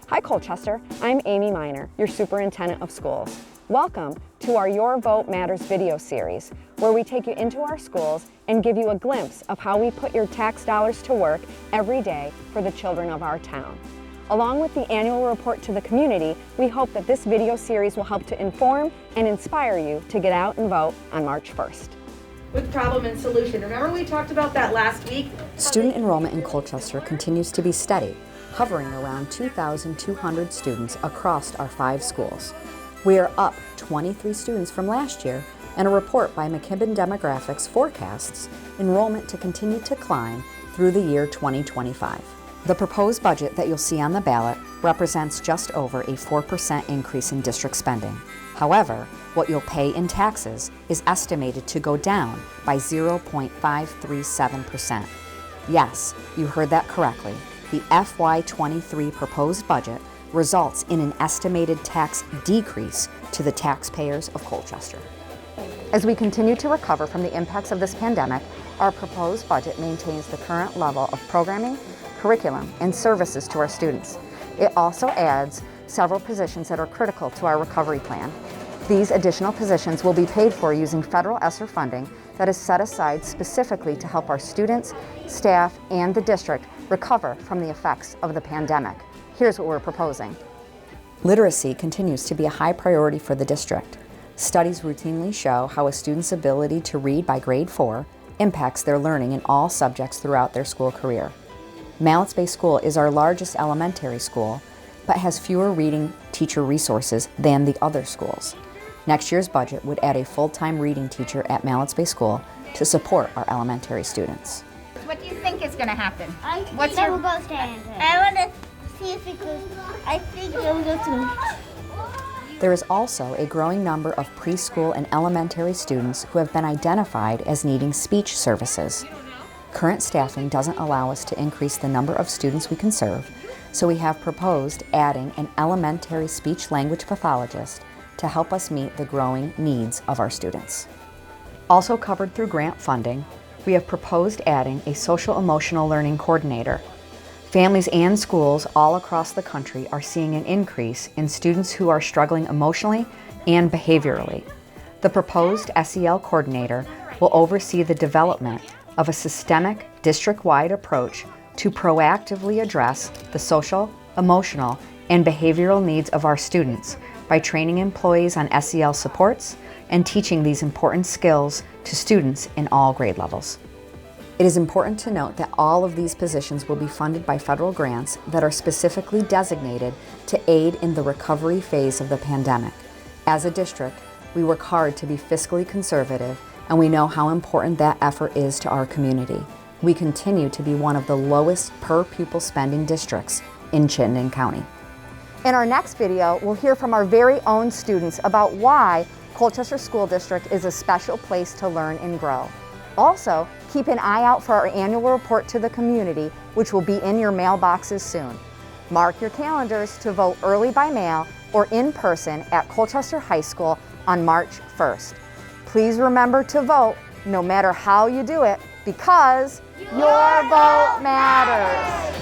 Hi Colchester, I'm Amy Minor, your Superintendent of Schools. Welcome to our Your Vote Matters video series, where we take you into our schools and give you a glimpse of how we put your tax dollars to work every day for the children of our town. Along with the annual report to the community, we hope that this video series will help to inform and inspire you to get out and vote on March 1st. With problem and solution. Remember we talked about that last week? Student enrollment in Colchester continues to be steady, hovering around 2,200 students across our 5 schools. We are up 23 students from last year, and a report by McKibben Demographics forecasts enrollment to continue to climb through the year 2025. The proposed budget that you'll see on the ballot represents just over a 4% increase in district spending. However, what you'll pay in taxes is estimated to go down by 0.537%. Yes, you heard that correctly. The FY23 proposed budget results in an estimated tax decrease to the taxpayers of Colchester. As we continue to recover from the impacts of this pandemic, our proposed budget maintains the current level of programming, curriculum, and services to our students. It also adds several positions that are critical to our recovery plan. These additional positions will be paid for using federal ESSER funding that is set aside specifically to help our students, staff, and the district recover from the effects of the pandemic. Here's what we're proposing. Literacy continues to be a high priority for the district. Studies routinely show how a student's ability to read by grade 4 impacts their learning in all subjects throughout their school career. Mallets Bay School is our largest elementary school, but has fewer reading teacher resources than the other schools. Next year's budget would add a full-time reading teacher at Mallets Bay School to support our elementary students. What do you think is going to happen? I think they will go stand. I want to see if it goes. I think it will go through. There is also a growing number of preschool and elementary students who have been identified as needing speech services. Current staffing doesn't allow us to increase the number of students we can serve, so we have proposed adding an elementary speech-language pathologist to help us meet the growing needs of our students. Also covered through grant funding, we have proposed adding a social-emotional learning coordinator. Families and schools all across the country are seeing an increase in students who are struggling emotionally and behaviorally. The proposed SEL coordinator will oversee the development of a systemic, district-wide approach to proactively address the social, emotional, and behavioral needs of our students by training employees on SEL supports and teaching these important skills to students in all grade levels. It is important to note that all of these positions will be funded by federal grants that are specifically designated to aid in the recovery phase of the pandemic. As a district, we work hard to be fiscally conservative, and we know how important that effort is to our community. We continue to be one of the lowest per pupil spending districts in Chittenden County. In our next video, we'll hear from our very own students about why Colchester School District is a special place to learn and grow. Also, keep an eye out for our annual report to the community, which will be in your mailboxes soon. Mark your calendars to vote early by mail or in person at Colchester High School on March 1st. Please remember to vote no matter how you do it, because your vote matters.